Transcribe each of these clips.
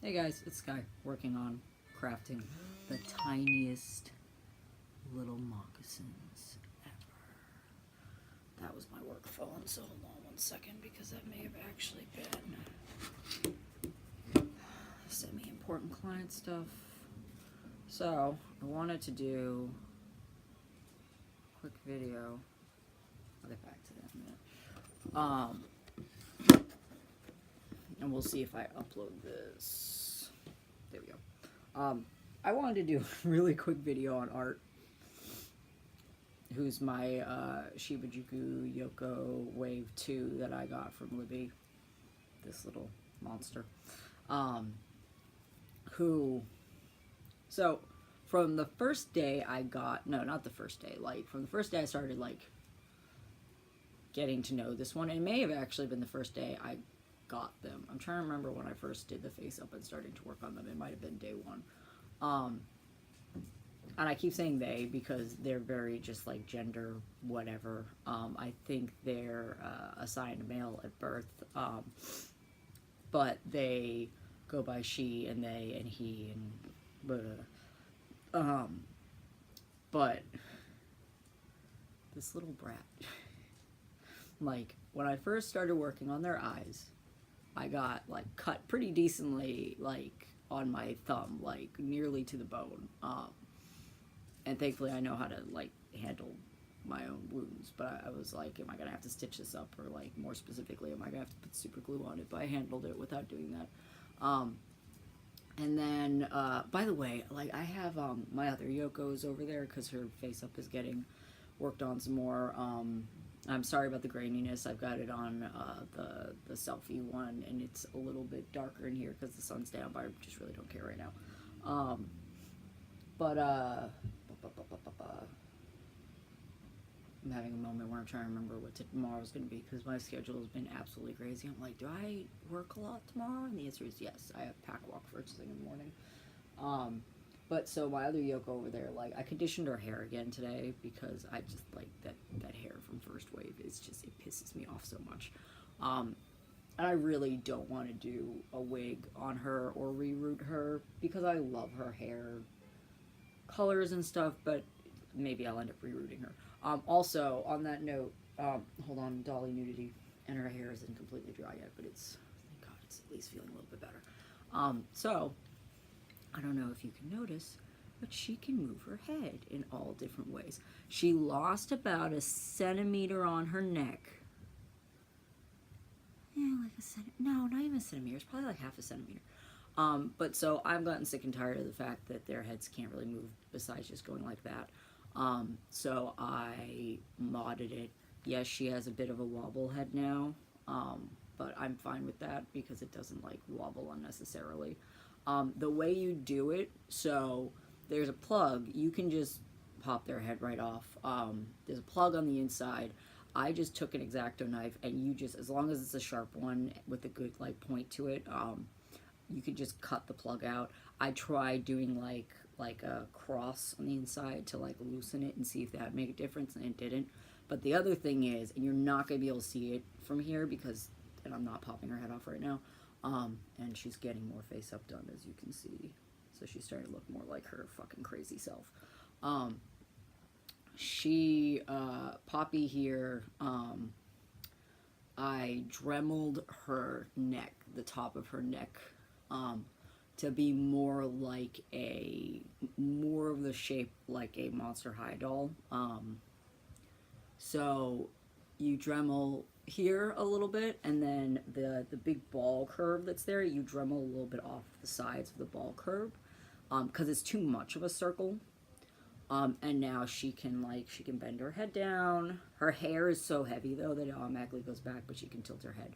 Hey guys, it's Sky working on crafting the tiniest little moccasins ever. That was my work phone, so hold on one second because that may have actually been semi-important client stuff. So, I wanted to do a quick video. I'll get back to that in a minute. And we'll see if I upload this. There we go. I wanted to do a really quick video on Art, who's my Shibajuku Yoko Wave 2 that I got from Libby, this little monster. So from the first day I got, no, not the first day, like from the first day I started like getting to know this one, and it may have actually been the first day I got them. I'm trying to remember when I first did the face up and started to work on them. It might have been day one. And I keep saying they because they're very just like gender whatever. I think they're assigned male at birth, but they go by she and they and he and but this little brat, like when I first started working on their eyes, I got like cut pretty decently, like on my thumb, like nearly to the bone. And thankfully I know how to like handle my own wounds, but I was like, am I gonna have to stitch this up, or like more specifically, am I gonna have to put super glue on it? But I handled it without doing that. And then, by the way, like I have my other Yoko's over there because her face up is getting worked on some more. I'm sorry about the graininess. I've got it on the selfie one, and it's a little bit darker in here because the sun's down, but I just really don't care right now. I'm having a moment where I'm trying to remember what tomorrow's going to be because my schedule has been absolutely crazy. I'm like, do I work a lot tomorrow? And the answer is yes. I have pack walk first thing in the morning. But so my other Yoko over there, like I conditioned her hair again today because I just like that hair from First Wave. It's just, it pisses me off so much. And I really don't want to do a wig on her or reroot her because I love her hair colors and stuff, but maybe I'll end up rerooting her. Also, on that note, hold on, Dolly nudity, and her hair isn't completely dry yet, but it's, thank God, it's at least feeling a little bit better. So, I don't know if you can notice, but she can move her head in all different ways. She lost about a centimeter on her neck. Yeah, like a centimeter. No, not even a centimeter. It's probably like half a centimeter. But so I've gotten sick and tired of the fact that their heads can't really move besides just going like that. So I modded it. Yes, she has a bit of a wobble head now, but I'm fine with that because it doesn't like wobble unnecessarily. The way you do it, so there's a plug, you can just pop their head right off. There's a plug on the inside. I just took an X-Acto knife, and you just, as long as it's a sharp one with a good like point to it, you could just cut the plug out. I tried doing like a cross on the inside to like loosen it and see if that would make a difference, and it didn't. But the other thing is, and you're not going to be able to see it from here because, and I'm not popping her head off right now, and she's getting more face up done, as you can see. So she's starting to look more like her fucking crazy self. Poppy here, I dremeled her neck, the top of her neck, to be more of the shape like a Monster High doll. So you Dremel here a little bit, and then the big ball curve that's there, you Dremel a little bit off the sides of the ball curve, because it's too much of a circle. And now she can bend her head down. Her hair is so heavy though that it automatically goes back, but she can tilt her head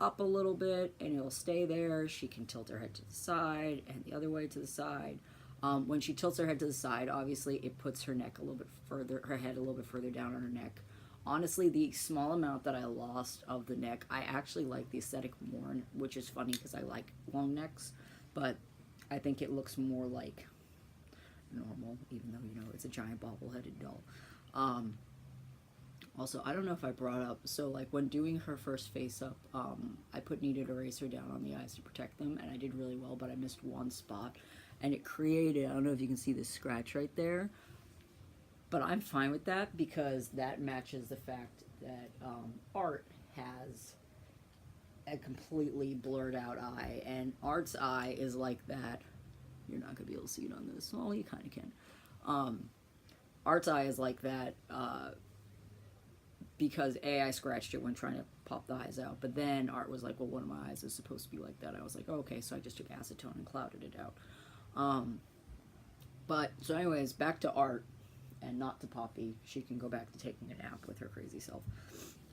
up a little bit and it'll stay there. She can tilt her head to the side and the other way to the side. When she tilts her head to the side, obviously it puts her neck a little bit further, her head a little bit further down on her neck. Honestly, the small amount that I lost of the neck, I actually like the aesthetic more, which is funny because I like long necks, but I think it looks more like normal, even though, you know, it's a giant bobble-headed doll. Also, I don't know if I brought up, so like when doing her first face up, I put kneaded eraser down on the eyes to protect them, and I did really well, but I missed one spot, and it created, I don't know if you can see this scratch right there, but I'm fine with that because that matches the fact that Art has a completely blurred out eye, and Art's eye is like that. You're not gonna be able to see it on this. Well, you kind of can. Art's eye is like that because I scratched it when trying to pop the eyes out, but then Art was like, well, one of my eyes is supposed to be like that. I was like, oh, okay, so I just took acetone and clouded it out. But so anyways, back to Art and not to Poppy. She can go back to taking a nap with her crazy self.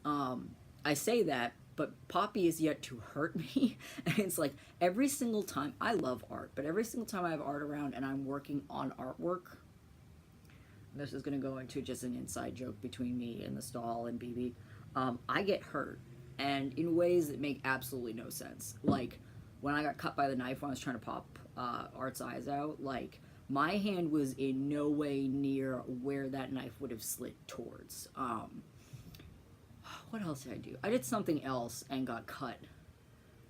I say that, but Poppy is yet to hurt me. And it's like every single time, I love Art, but every single time I have Art around and I'm working on artwork, this is going to go into just an inside joke between me and the stall and BB, I get hurt. And in ways that make absolutely no sense. Like when I got cut by the knife when I was trying to pop Art's eyes out, like my hand was in no way near where that knife would have slid towards. What else did I do? I did something else and got cut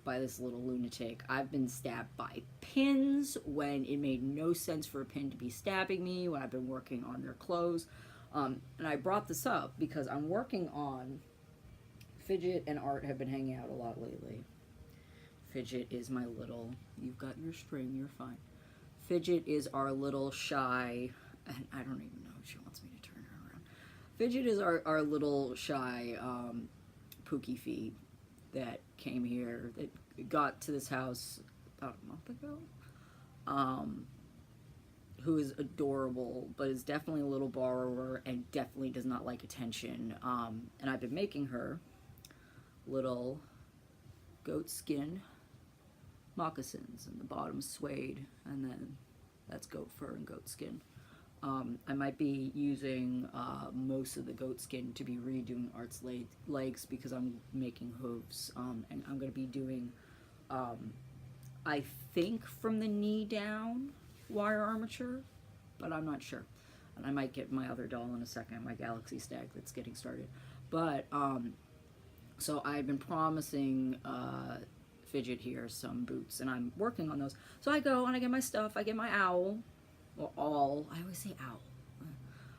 by this little lunatic. I've been stabbed by pins when it made no sense for a pin to be stabbing me when I've been working on their clothes. And I brought this up because I'm working on Fidget and Art have been hanging out a lot lately. Fidget is my little, you've got your string, you're fine. Fidget is our little shy, and I don't even know if she wants me to turn her around. Fidget is our little shy Pookie feet that came here, that got to this house about a month ago, who is adorable, but is definitely a little borrower and definitely does not like attention. And I've been making her little goat skin moccasins, and the bottom suede, and then that's goat fur and goat skin. I might be using most of the goat skin to be redoing Art's legs because I'm making hooves, and I'm going to be doing, I think from the knee down, wire armature, but I'm not sure. And I might get my other doll in a second, my Galaxy Stag that's getting started. But, so I've been promising Fidget here some boots, and I'm working on those. So I go and I get my stuff. I get my owl, or awl. I always say owl.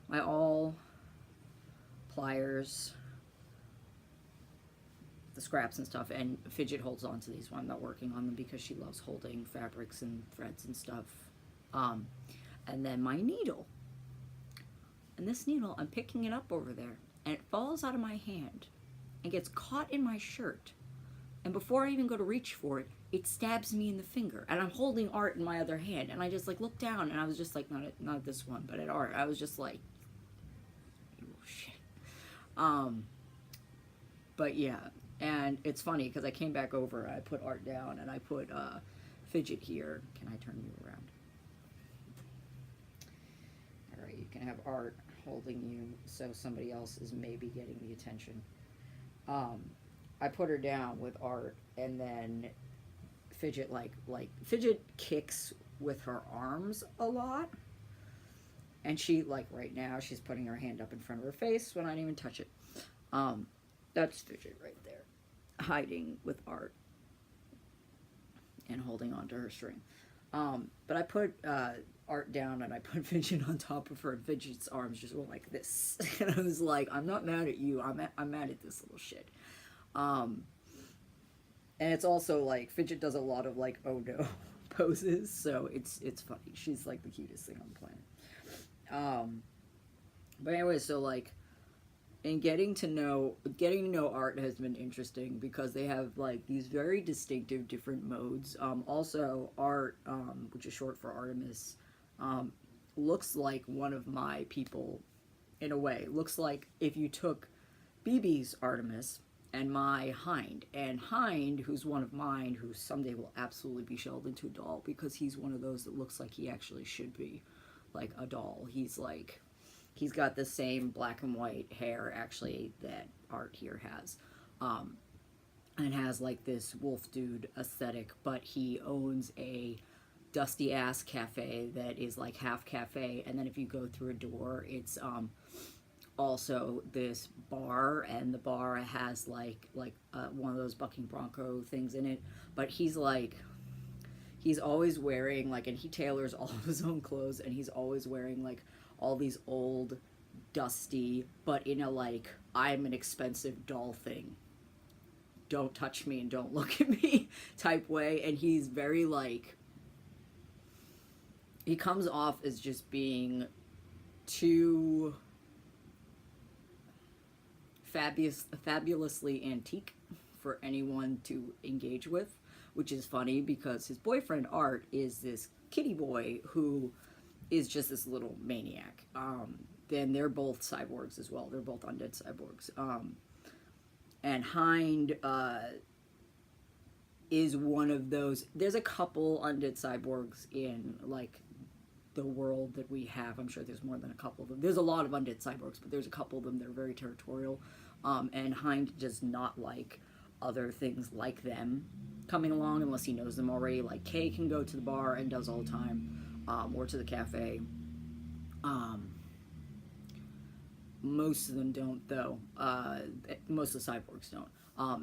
My awl, pliers, the scraps and stuff, and Fidget holds on to these when I'm not working on them because she loves holding fabrics and threads and stuff. And then my needle. And this needle, I'm picking it up over there, and it falls out of my hand and gets caught in my shirt. And before I even go to reach for it, it stabs me in the finger. And I'm holding Art in my other hand. And I just like look down, and I was just like, not at this one, but at Art. I was just like, oh shit. But yeah, and it's funny because I came back over, I put Art down, and I put Fidget here. Can I turn you around? All right, you can have Art holding you so somebody else is maybe getting the attention. I put her down with Art, and then Fidget Fidget kicks with her arms a lot, and she, like right now, she's putting her hand up in front of her face when I didn't even touch it. That's Fidget right there, hiding with Art and holding onto her string. But I put Art down, and I put Fidget on top of her, and Fidget's arms just went like this. And I was like, I'm not mad at you, I'm mad at this little shit. And it's also like Fidget does a lot of like oh no poses, so it's funny. She's like the cutest thing on the planet. But anyway, so like in getting to know Art has been interesting because they have like these very distinctive different modes. Also Art, which is short for Artemis, looks like one of my people in a way. Looks like if you took BB's Artemis and my Hind, and Hind, who's one of mine, who someday will absolutely be shelled into a doll because he's one of those that looks like he actually should be like a doll. He's like, he's got the same black and white hair actually that Art here has, and has like this wolf dude aesthetic, but he owns a dusty ass cafe that is like half cafe, and then if you go through a door, it's also this bar, and the bar has one of those bucking bronco things in it, but he's always wearing like, and he tailors all of his own clothes, and he's always wearing like all these old, dusty, but in a like, I'm an expensive doll thing, don't touch me and don't look at me type way. And he's very like, he comes off as just being too fabulously antique for anyone to engage with, which is funny because his boyfriend Art is this kitty boy who is just this little maniac. Then they're both cyborgs as well. They're both undead cyborgs. And Hind is one of those. There's a couple undead cyborgs in like the world that we have. I'm sure there's more than a couple of them. There's a lot of undead cyborgs, but there's a couple of them that are very territorial. And Hind does not like other things like them coming along unless he knows them already. Like Kay can go to the bar and does all the time, or to the cafe. Most of them don't, though. Most of the cyborgs don't.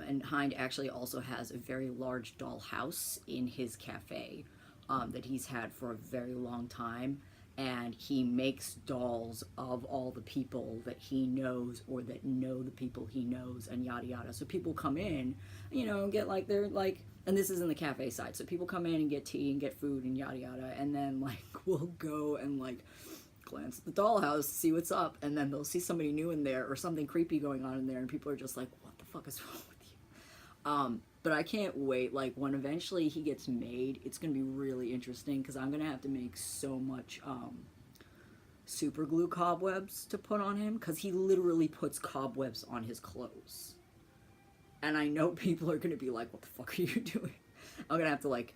And Hind actually also has a very large doll house in his cafe that he's had for a very long time. And he makes dolls of all the people that he knows or that know the people he knows, and yada yada. So people come in, you know, get like, they're like, and this is in the cafe side. So people come in and get tea and get food and yada yada. And then like, we'll go and like, glance at the dollhouse, see what's up, and then they'll see somebody new in there or something creepy going on in there, and people are just like, what the fuck is wrong with you? But I can't wait. Like, when eventually he gets made, it's gonna be really interesting because I'm gonna have to make so much super glue cobwebs to put on him, because he literally puts cobwebs on his clothes, and I know people are gonna be like, what the fuck are you doing? I'm gonna have to like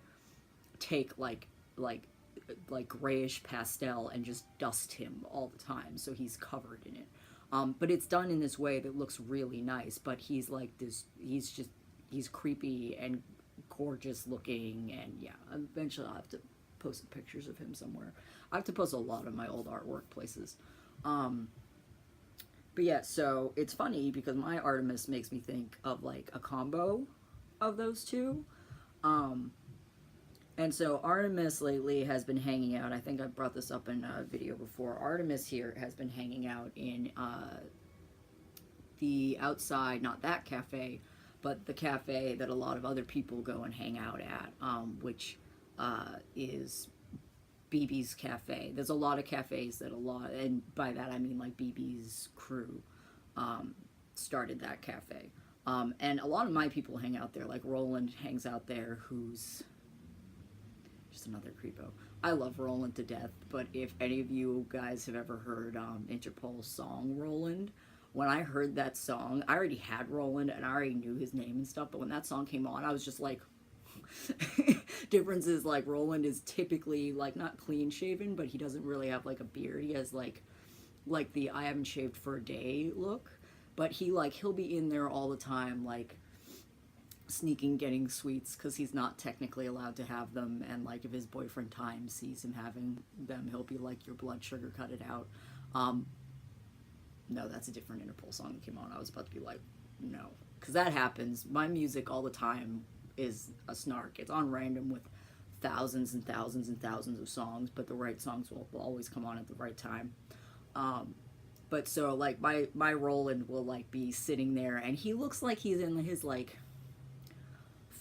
take like grayish pastel and just dust him all the time so he's covered in it. But it's done in this way that looks really nice, but he's like this, he's creepy and gorgeous looking, and yeah, eventually I'll have to post some pictures of him somewhere. I have to post a lot of my old artwork places. But yeah, so it's funny because my Artemis makes me think of like a combo of those two. And so Artemis lately has been hanging out. I think I brought this up in a video before. Artemis here has been hanging out in the outside, not that cafe, but the cafe that a lot of other people go and hang out at, which is BB's Cafe. There's a lot of cafes that and by that I mean like BB's crew started that cafe. And a lot of my people hang out there, like Roland hangs out there, who's just another creepo. I love Roland to death, but if any of you guys have ever heard Interpol's song Roland, when I heard that song, I already had Roland and I already knew his name and stuff, but when that song came on, I was just like, difference is like Roland is typically like not clean shaven, but he doesn't really have like a beard. He has like the I haven't shaved for a day look, but he'll be in there all the time, like sneaking getting sweets because he's not technically allowed to have them, and like if his boyfriend Time sees him having them, he'll be like, your blood sugar, cut it out. No, that's a different Interpol song that came on. I was about to be like, no, because that happens. My music all the time is a snark. It's on random with thousands and thousands and thousands of songs, but the right songs will always come on at the right time. But so like my Roland will like be sitting there, and he looks like he's in his like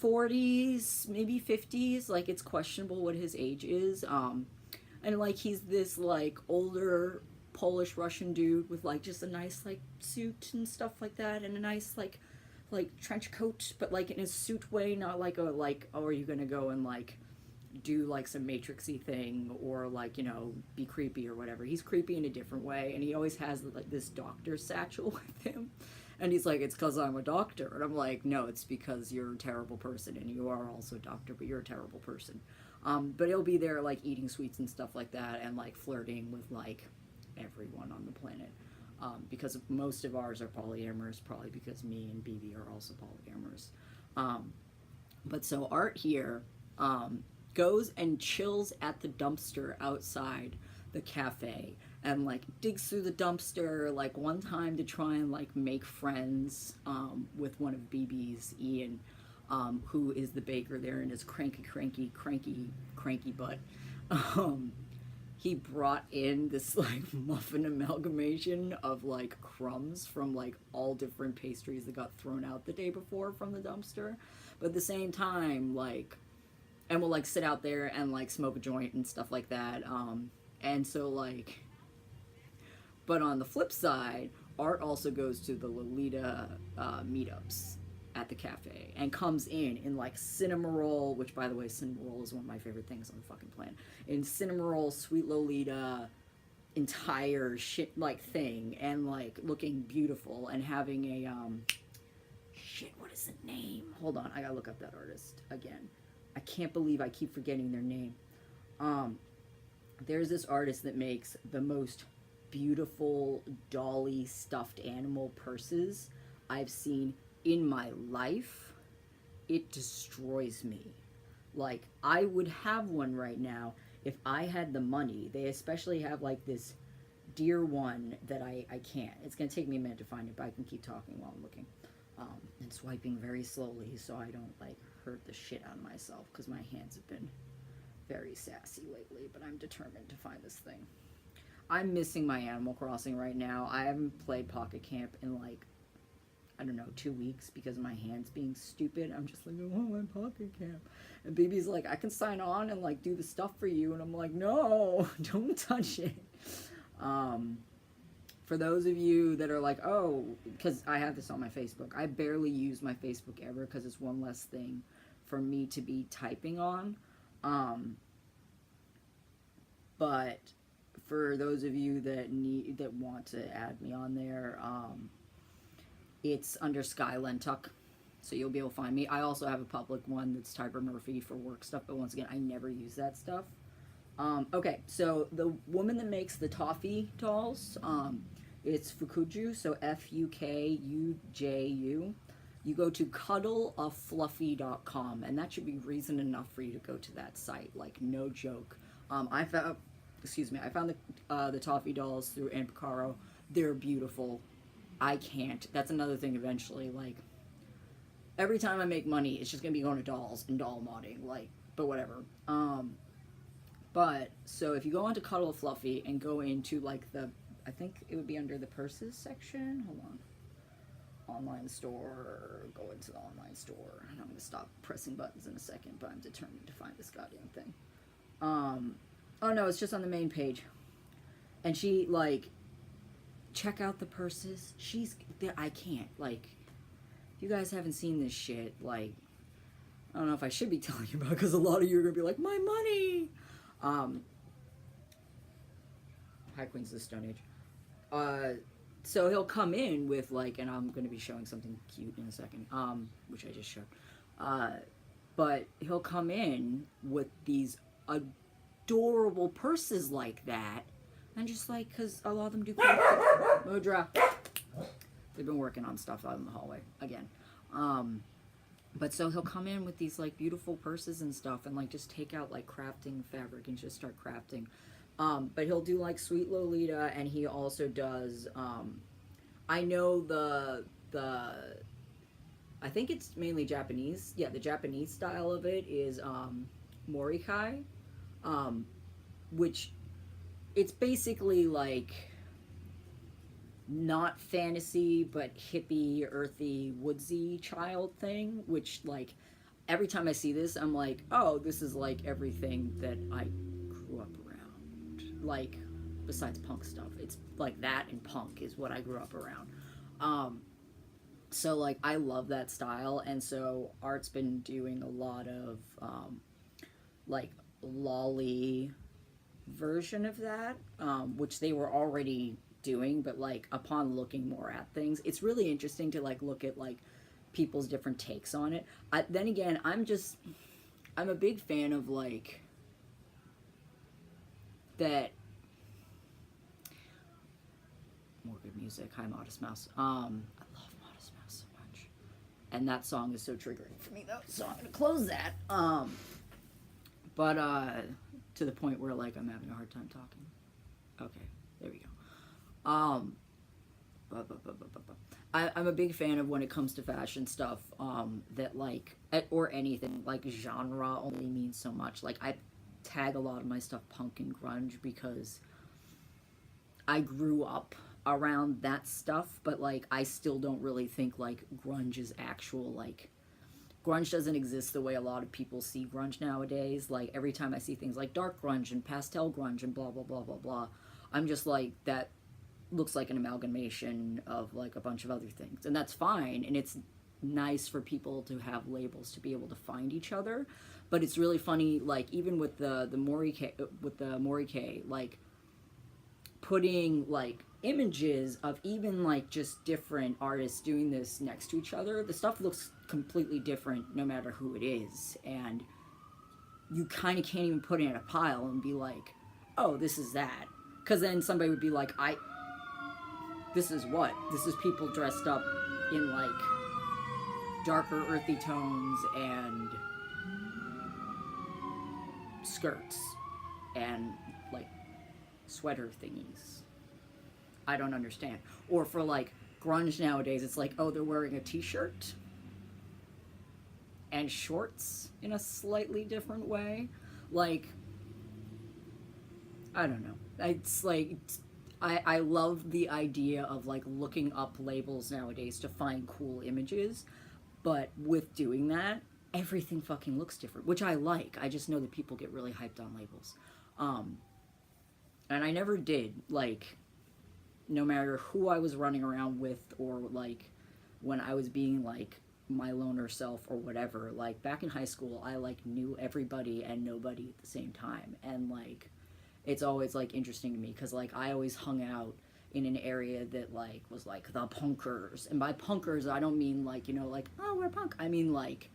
40s, maybe 50s. Like, it's questionable what his age is. And like he's this like older Polish Russian dude with like just a nice like suit and stuff like that, and a nice like trench coat, but like in a suit way, not like a like, oh, are you gonna go and like do like some matrixy thing or like, you know, be creepy or whatever. He's creepy in a different way, and he always has like this doctor satchel with him, and he's like, it's because I'm a doctor, and I'm like, no, it's because you're a terrible person, and you are also a doctor, but you're a terrible person. But he'll be there like eating sweets and stuff like that, and like flirting with like everyone on the planet. Because most of ours are polyamorous, probably because me and BB are also polyamorous. But so Art here goes and chills at the dumpster outside the cafe, and like digs through the dumpster like one time to try and like make friends with one of BB's, Ian, who is the baker there and his cranky butt. Um, he brought in this like muffin amalgamation of like crumbs from like all different pastries that got thrown out the day before from the dumpster. But at the same time, like, and we'll like sit out there and like smoke a joint and stuff like that. And so like, but on the flip side, Art also goes to the Lolita meetups at the cafe and comes in like Cinnamoroll, which by the way, Cinnamoroll is one of my favorite things on the fucking planet. In Cinnamoroll, Sweet Lolita, entire shit like thing, and like looking beautiful and having a shit, what is the name? Hold on, I gotta look up that artist again. I can't believe I keep forgetting their name. There's this artist that makes the most beautiful dolly stuffed animal purses I've seen in my life. It destroys me. Like, I would have one right now if I had the money. They especially have like this deer one that I can't. It's gonna take me a minute to find it, but I can keep talking while I'm looking. And swiping very slowly so I don't like hurt the shit out of myself, because my hands have been very sassy lately, but I'm determined to find this thing. I'm missing my Animal Crossing right now. I haven't played Pocket Camp in like, I don't know, 2 weeks because of my hands being stupid. I'm just like, I want my Pocket Camp. And BB's like, I can sign on and like do the stuff for you. And I'm like, no, don't touch it. For those of you that are like, oh, because I have this on my Facebook. I barely use my Facebook ever because it's one less thing for me to be typing on. But for those of you that want to add me on there, it's under Skylentuck, so you'll be able to find me. I also have a public one that's Typer Murphy for work stuff, but once again, I never use that stuff. Okay, so the woman that makes the toffee dolls, it's Fukuju, so Fukuju. You go to cuddleafluffy.com, and that should be reason enough for you to go to that site, like no joke. I found the toffee dolls through Ampicaro. They're beautiful. I can't. That's another thing eventually, like, every time I make money, it's just gonna be going to dolls and doll modding, like, but whatever. But, so if you go onto Cuddle Fluffy and go into, like, I think it would be under the purses section, hold on. Online store, go into the online store, and I'm gonna stop pressing buttons in a second, but I'm determined to find this goddamn thing. Oh no, it's just on the main page. And she, like, check out the purses. I can't, like, if you guys haven't seen this shit, like, I don't know if I should be telling you about it, because a lot of you are going to be like, my money! Hi, Queens of the Stone Age. So he'll come in with, like, and I'm going to be showing something cute in a second, which I just showed. But he'll come in with these adorable purses like that. And just like, because a lot of them do Modra. They've been working on stuff out in the hallway again. But so he'll come in with these like beautiful purses and stuff, and like just take out like crafting fabric and just start crafting. But he'll do like Sweet Lolita, and he also does, I know I think it's mainly Japanese. Yeah, the Japanese style of it is Morikai, which it's basically like not fantasy but hippie, earthy, woodsy child thing, which like every time I see this I'm like, oh, this is like everything that I grew up around, like besides punk stuff. It's like that and punk is what I grew up around. So like I love that style, and so Art's been doing a lot of like lolly version of that, which they were already doing, but like upon looking more at things, it's really interesting to like look at like people's different takes on it. Then again, I'm a big fan of like that. More good music. Hi, Modest Mouse. I love Modest Mouse so much, and that song is so triggering for me though, so I'm gonna close that. But to the point where like I'm having a hard time talking. Okay, There we go. I'm a big fan of when it comes to fashion stuff, that like, or anything, like genre only means so much. Like I tag a lot of my stuff punk and grunge because I grew up around that stuff, but like I still don't really think like grunge is actual, like grunge doesn't exist the way a lot of people see grunge nowadays. Like every time I see things like dark grunge and pastel grunge and blah blah blah blah blah, I'm just like, that looks like an amalgamation of like a bunch of other things, and that's fine, and it's nice for people to have labels to be able to find each other. But it's really funny, like even with the Morike, like putting like images of even like just different artists doing this next to each other, the stuff looks completely different no matter who it is, and you kind of can't even put it in a pile and be like, oh, this is that, because then somebody would be like, this is people dressed up in like darker earthy tones and skirts and like sweater thingies. I don't understand. Or for like grunge nowadays, it's like, oh, they're wearing a t-shirt and shorts in a slightly different way. Like, I don't know. It's like, I love the idea of like looking up labels nowadays to find cool images, but with doing that, everything fucking looks different, which I like. I just know that people get really hyped on labels. And I never did, like, no matter who I was running around with, or like when I was being like my loner self or whatever, like back in high school, I like knew everybody and nobody at the same time. And like, it's always like interesting to me because like I always hung out in an area that like was like the punkers, and by punkers I don't mean like, you know, like, oh, we're punk. I mean like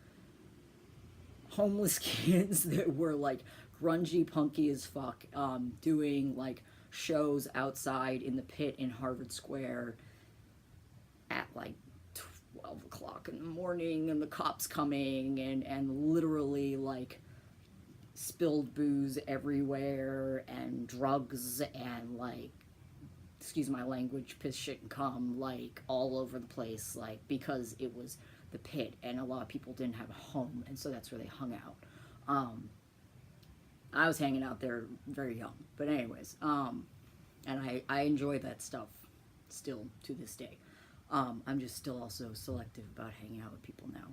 homeless kids that were like grungy, punky as fuck, doing like shows outside in the pit in Harvard Square at like 12 o'clock in the morning, and the cops coming, and literally like spilled booze everywhere and drugs and like, excuse my language, piss, shit, and cum, like all over the place, like because it was the pit and a lot of people didn't have a home, and so that's where they hung out. I was hanging out there very young, but anyways, and I enjoy that stuff still to this day. I'm just still also selective about hanging out with people now.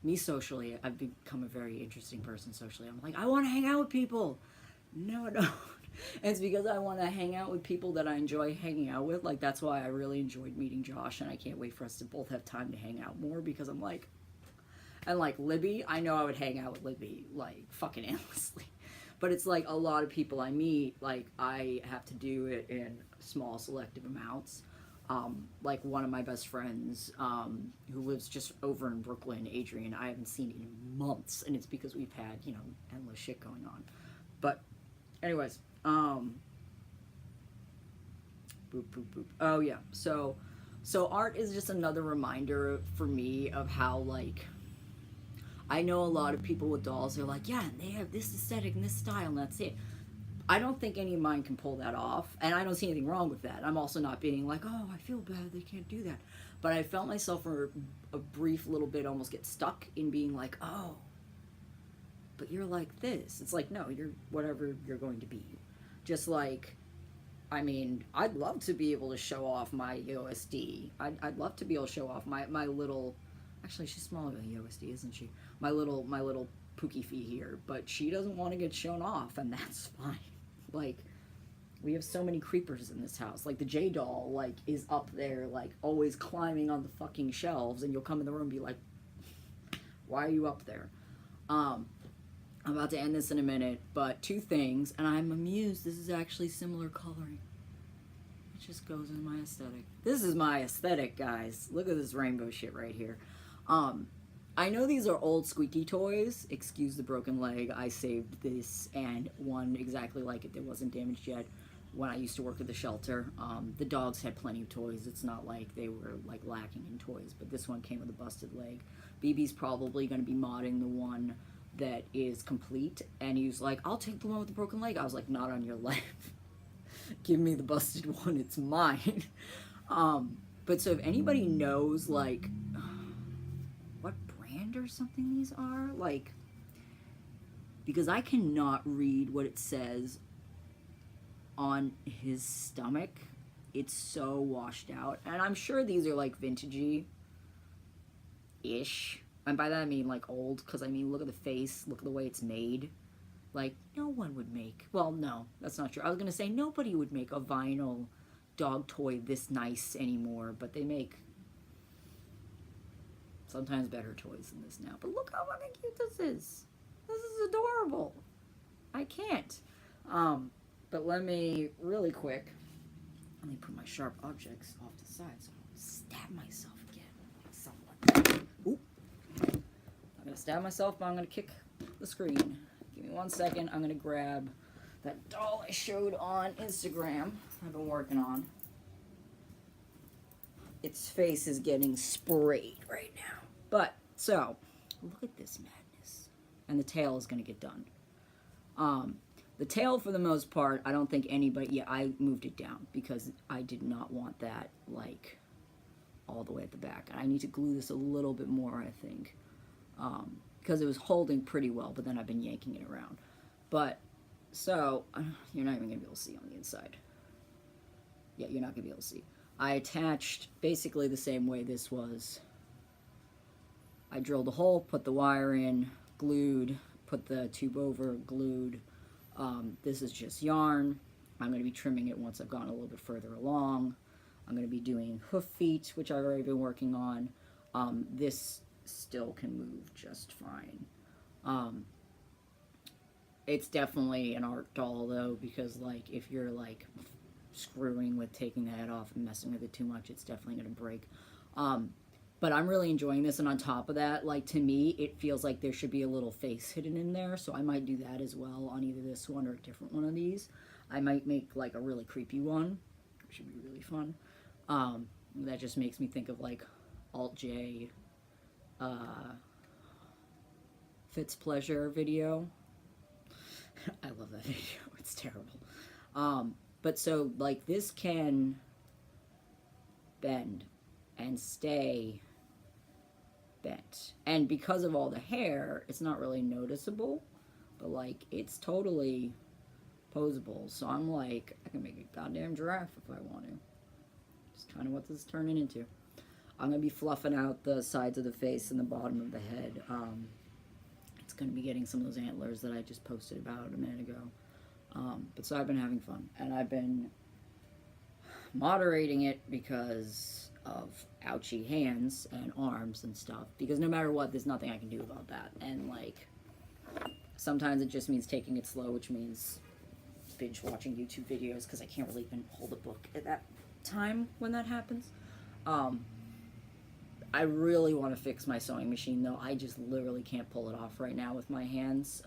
Me socially, I've become a very interesting person socially. I'm like, I want to hang out with people. No, I don't. And it's because I want to hang out with people that I enjoy hanging out with. Like, that's why I really enjoyed meeting Josh, and I can't wait for us to both have time to hang out more, because I'm like, and like Libby, I know I would hang out with Libby like fucking endlessly. But it's like a lot of people I meet, like I have to do it in small selective amounts. Like one of my best friends, who lives just over in Brooklyn, Adrian, I haven't seen in months, and it's because we've had, you know, endless shit going on. But anyways, boop, boop, boop. Oh yeah, so art is just another reminder for me of how, like, I know a lot of people with dolls are like, yeah, they have this aesthetic and this style and that's it. I don't think any of mine can pull that off, and I don't see anything wrong with that. I'm also not being like, oh, I feel bad they can't do that. But I felt myself for a brief little bit almost get stuck in being like, oh, but you're like this. It's like, no, you're whatever you're going to be. Just like, I mean, I'd love to be able to show off my USD. I'd love to be able to show off my little, actually she's smaller than USD, isn't she? My little Pookie Fee here, but she doesn't want to get shown off, and that's fine. Like, we have so many creepers in this house. Like, the J doll, like, is up there, like, always climbing on the fucking shelves, and you'll come in the room and be like, why are you up there? I'm about to end this in a minute, but two things, and I'm amused this is actually similar coloring. It just goes in my aesthetic. This is my aesthetic, guys. Look at this rainbow shit right here. I know these are old squeaky toys. Excuse the broken leg. I saved this and one exactly like it that wasn't damaged yet when I used to work at the shelter. The dogs had plenty of toys. It's not like they were like lacking in toys, but this one came with a busted leg. BB's probably going to be modding the one that is complete, and he was like, I'll take the one with the broken leg. I was like, not on your life. Give me the busted one, it's mine. But so if anybody knows, like, what brand or something these are, like, because I cannot read what it says on his stomach. It's so washed out. And I'm sure these are, like, vintagey-ish. And by that I mean, like, old, because, I mean, look at the face, look at the way it's made. Like, no one would make, well, no, that's not true. I was going to say nobody would make a vinyl dog toy this nice anymore, but they make sometimes better toys than this now. But look how fucking cute this is. This is adorable. I can't. But let me, really quick, let me put my sharp objects off to the side so I don't stab myself again. Someone. Ooh. I'm going to stab myself, but I'm going to kick the screen. Give me 1 second. I'm going to grab that doll I showed on Instagram I've been working on. Its face is getting sprayed right now. But, so, look at this madness. And the tail is going to get done. The tail, for the most part, I don't think anybody... Yeah, I moved it down because I did not want that, like, all the way at the back. I need to glue this a little bit more, I think. Because it was holding pretty well, but then I've been yanking it around. But, so, you're not even going to be able to see on the inside. Yeah, you're not going to be able to see. I attached basically the same way this was. I drilled a hole, put the wire in, glued, put the tube over, glued. This is just yarn. I'm going to be trimming it once I've gone a little bit further along. I'm going to be doing hoof feet, which I've already been working on. This still can move just fine. It's definitely an art doll, though, because, like, if you're, like, screwing with taking the head off and messing with it too much, it's definitely going to break. But I'm really enjoying this, and on top of that, like, to me, it feels like there should be a little face hidden in there, so I might do that as well on either this one or a different one of these. I might make, like, a really creepy one, which would be really fun. That just makes me think of, like, Alt-J, Fitz Pleasure video. I love that video. It's terrible. But so, like, this can bend and stay bent. And because of all the hair, it's not really noticeable, but, like, it's totally posable. So I'm like, I can make a goddamn giraffe if I want to. Just kind of what this is turning into. I'm going to be fluffing out the sides of the face and the bottom of the head. It's going to be getting some of those antlers that I just posted about a minute ago. But so I've been having fun, and I've been moderating it because of ouchy hands and arms and stuff, because no matter what, there's nothing I can do about that. And, like, sometimes it just means taking it slow, which means binge watching YouTube videos, because I can't really even hold a book at that time when that happens. I really want to fix my sewing machine, though. I just literally can't pull it off right now with my hands,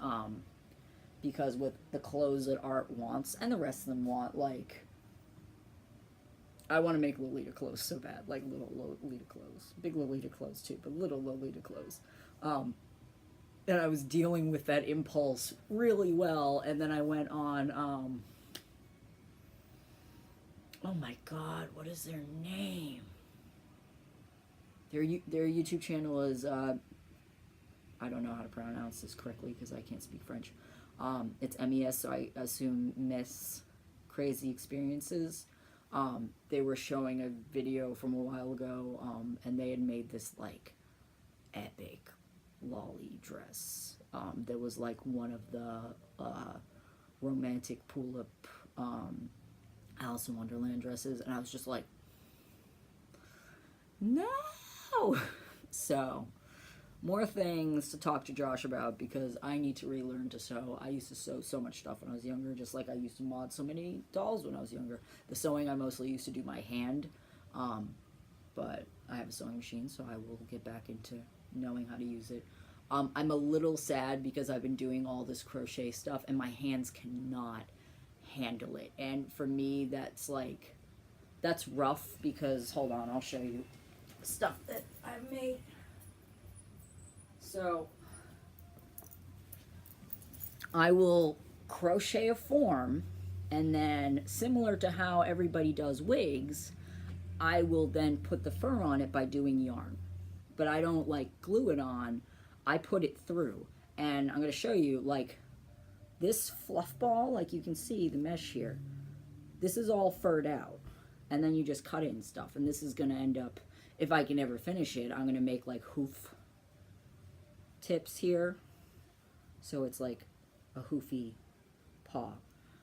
because with the clothes that Art wants, and the rest of them want, like, I want to make Lolita clothes so bad, like little Lolita clothes. Big Lolita clothes too, but little Lolita clothes. And I was dealing with that impulse really well, and then I went on, oh my god, what is their name? Their YouTube channel is, I don't know how to pronounce this correctly because I can't speak French. It's MES, so I assume Miss Crazy Experiences. They were showing a video from a while ago, and they had made this, like, epic lolly dress. That was, like, one of the romantic pull-up Alice in Wonderland dresses, and I was just like, no! So, more things to talk to Josh about, because I need to relearn to sew. I used to sew so much stuff when I was younger, just like I used to mod so many dolls when I was younger. The sewing I mostly used to do by hand, but I have a sewing machine, so I will get back into knowing how to use it. I'm a little sad because I've been doing all this crochet stuff, and my hands cannot handle it. And for me, that's like, that's rough, because, hold on, I'll show you stuff that I've made. So, I will crochet a form, and then similar to how everybody does wigs, I will then put the fur on it by doing yarn. But I don't like glue it on, I put it through. And I'm going to show you, like, this fluff ball, like you can see the mesh here, this is all furred out. And then you just cut it and stuff. And this is going to end up, if I can ever finish it, I'm going to make like hoof tips here. So it's like a hoofy paw.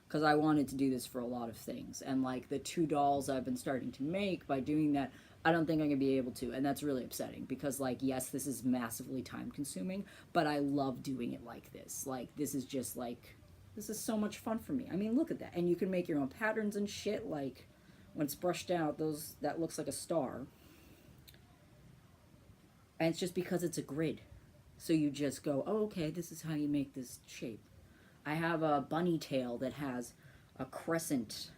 Because I wanted to do this for a lot of things. And like the 2 dolls I've been starting to make, by doing that, I don't think I'm going to be able to. And that's really upsetting because, like, yes, this is massively time consuming, but I love doing it like this. Like, this is just like, this is so much fun for me. I mean, look at that. And you can make your own patterns and shit. Like, when it's brushed out, that looks like a star. And it's just because it's a grid. So you just go, oh, okay, this is how you make this shape. I have a bunny tail that has a crescent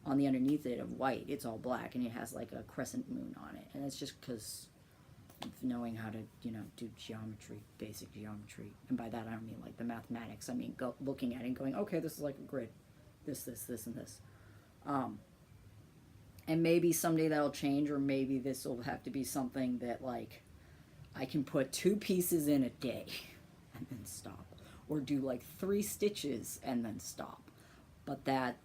on the underneath it of white. It's all black, and it has like a crescent moon on it. And it's just because of knowing how to, you know, do geometry, basic geometry. And by that I don't mean like the mathematics. I mean looking at it and going, okay, this is like a grid. This, and this. And maybe someday that'll change, or maybe this will have to be something that, like, I can put 2 pieces in a day and then stop. Or do like 3 stitches and then stop. But that,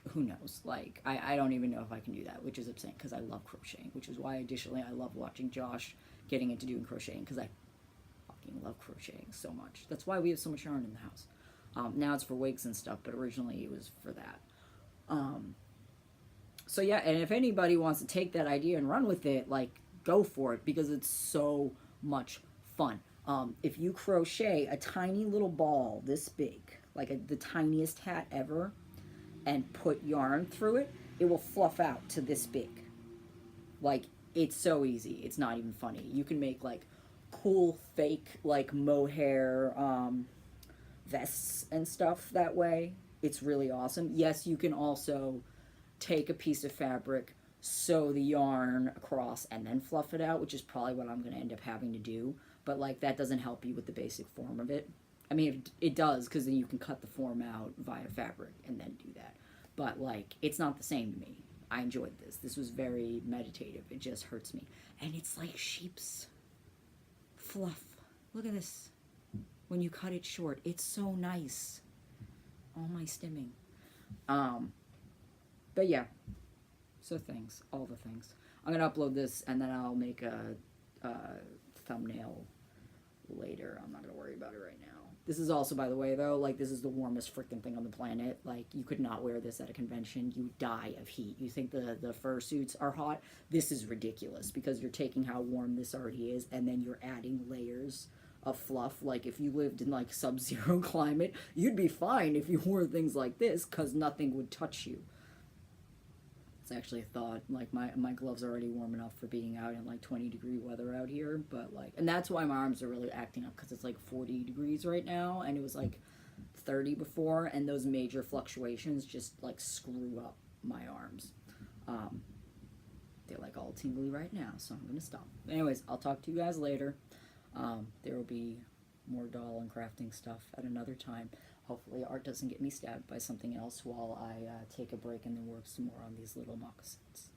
who knows? Like, I don't even know if I can do that, which is upsetting because I love crocheting, which is why additionally I love watching Josh getting into doing crocheting, because I fucking love crocheting so much. That's why we have so much yarn in the house. Now it's for wigs and stuff, but originally it was for that. So yeah, and if anybody wants to take that idea and run with it, like, go for it, because it's so much fun. If you crochet a tiny little ball this big, like the tiniest hat ever, and put yarn through it, it will fluff out to this big. Like, it's so easy. It's not even funny. You can make like cool fake like mohair vests and stuff that way. It's really awesome. Yes, you can also take a piece of fabric, sew the yarn across, and then fluff it out, which is probably what I'm going to end up having to do. But like, that doesn't help you with the basic form of it. I mean, it does, because then you can cut the form out via fabric and then do that. But like, it's not the same to me. I enjoyed this. This was very meditative. It just hurts me. And it's like sheep's fluff. Look at this. When you cut it short, it's so nice. All my stimming. But yeah. So things. All the things. I'm going to upload this, and then I'll make a thumbnail later. I'm not going to worry about it right now. This is also, by the way, though, like, this is the warmest freaking thing on the planet. Like, you could not wear this at a convention. You die of heat. You think the fursuits are hot? This is ridiculous, because you're taking how warm this already is, and then you're adding layers of fluff. Like, if you lived in, like, sub-zero climate, you'd be fine if you wore things like this, because nothing would touch you. It's actually a thought. Like, my gloves are already warm enough for being out in like 20-degree weather out here, but like, and that's why my arms are really acting up, because it's like 40 degrees right now, and it was like 30 before, and those major fluctuations just like screw up my arms. They're like all tingly right now, so I'm gonna stop. Anyways, I'll talk to you guys later. There will be more doll and crafting stuff at another time. Hopefully Art doesn't get me stabbed by something else while I take a break and then work some more on these little moccasins.